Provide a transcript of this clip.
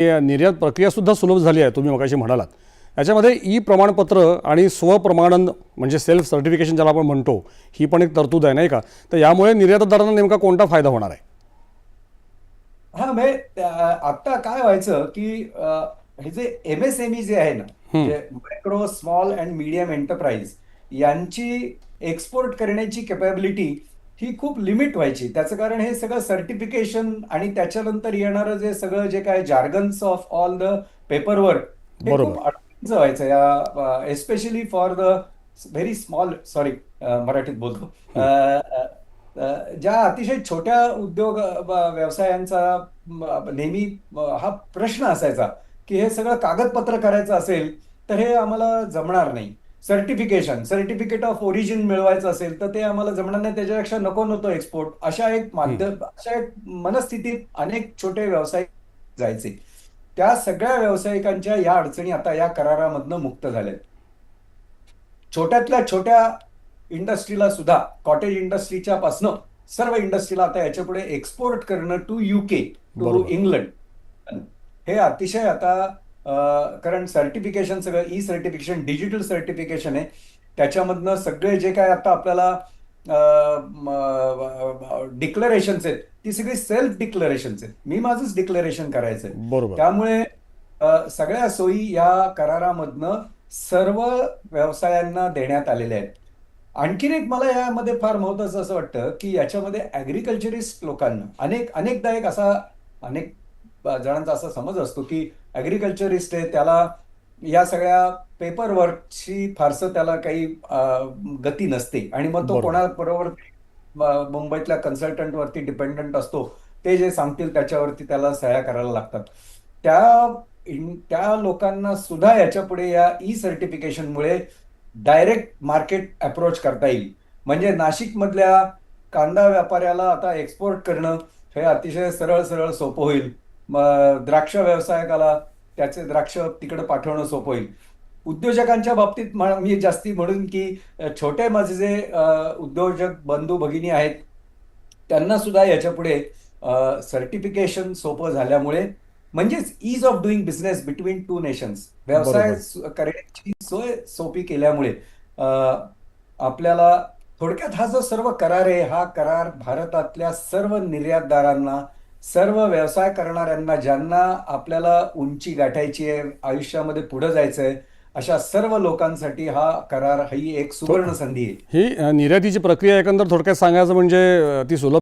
निर्यात प्रक्रियासुद्धा सुलभ झाली आहे, तुम्ही मगाशी म्हणालात. याच्यामध्ये ई प्रमाणपत्र आणि स्वप्रमाणन म्हणजे सेल्फ सर्टिफिकेशन ज्याला आपण म्हणतो, ही पण एक तरतूद आहे नाही का? तर यामुळे निर्यातदारांना नेमका कोणता फायदा होणार आहे? हा म्हणजे आता काय व्हायचं की हे जे MSME जे आहे ना, हम्म, जे micro small and medium enterprise, यांची एक्सपोर्ट करण्याची कॅपॅबिलिटी ही खूप लिमिट व्हायची. त्याचं कारण हे सगळं सर्टिफिकेशन आणि त्याच्यानंतर येणारं जे सगळं जे काय jargons of all the paper work, हे बरोबर. खूप अडचणीचं व्हायचं या especially for the very small, sorry मराठीत बोलतो, ज्या अतिशय छोट्या उद्योग व्यवसायांचा नेहमी हा प्रश्न असायचा की हे सगळं कागदपत्र करायचं असेल तर हे आम्हाला जमणार नाही. सर्टिफिकेट ऑफ ओरिजिन मिळवायचं असेल तर ते आम्हाला जमणार नाही, त्याच्यापेक्षा नको नव्हतं एक्सपोर्ट. अशा एक मनस्थितीत अनेक छोटे व्यावसायिक जायचे. त्या सगळ्या व्यावसायिकांच्या या अडचणी आता या करारामधनं मुक्त झाल्या. छोट्यातल्या छोट्या इंडस्ट्रीला सुद्धा, कॉटेज इंडस्ट्रीच्या पासनं सर्व इंडस्ट्रीला आता याच्या पुढे एक्सपोर्ट करणं टू UK, टू बरोबर. इंग्लंड, हे अतिशय आता कारण सर्टिफिकेशन सगळं ई सर्टिफिकेशन, डिजिटल सर्टिफिकेशन आहे. त्याच्यामधनं सगळे जे काय आता आपल्याला डिक्लेरेशन्स आहेत, ती सगळी सेल्फ डिक्लेरेशन्स आहेत. मी माझंच डिक्लेरेशन करायचंय. बरोबर. त्यामुळे सगळ्या सोयी या करारामधनं सर्व व्यवसायांना देण्यात आलेल्या आहेत. आणखीन एक मला यामध्ये फार महत्वाचं असं वाटतं की याच्यामध्ये ॲग्रिकल्चरिस्ट लोकांना अनेकदा एक असा अनेक जणांचा असा समज असतो की ॲग्रिकल्चरिस्ट आहे, त्याला या सगळ्या पेपर वर्कची फारसं त्याला काही गती नसते आणि मग तो बरोबर. कोणाबरोबर मुंबईतल्या कन्सल्टंटवरती डिपेंडंट असतो. ते जे सांगतील त्याच्यावरती त्याला सह्या करायला लागतात. त्या लोकांना सुद्धा याच्या पुढे या ई सर्टिफिकेशनमुळे डायरेक्ट मार्केट अप्रोच करता येईल. म्हणजे नाशिक मधल्या कांदा व्यापाऱ्याला आता एक्सपोर्ट करणं हे अतिशय सरळ सरळ सोपं होईल. मग द्राक्ष व्यवसायकाला त्याचे द्राक्ष तिकडे पाठवणं सोपं होईल. उद्योजकांच्या बाबतीत मी जास्ती म्हणून की छोटे माझे जे उद्योजक बंधू भगिनी आहेत, त्यांना सुद्धा याच्या पुढे सर्टिफिकेशन सोपं झाल्यामुळे, म्हणजेच ease of doing business between two nations, व्यवसाय बरोबर. करण्याची सोय सोपी केल्यामुळे आपल्याला थोडक्यात हा जो सर्व करार आहे, हा करार भारतातल्या सर्व निर्यातदारांना, सर्व व्यवसाय करणाऱ्यांना, ज्यांना आपल्याला उंची गाठायची आहे, आयुष्यामध्ये पुढे जायचंय, अशा सर्व लोकांसाठी हा करार ही एक तो सुवर्ण संधी आहे. ही निर्यातीची प्रक्रिया एकंदर थोडक्यात सांगायचं म्हणजे ती सुलभ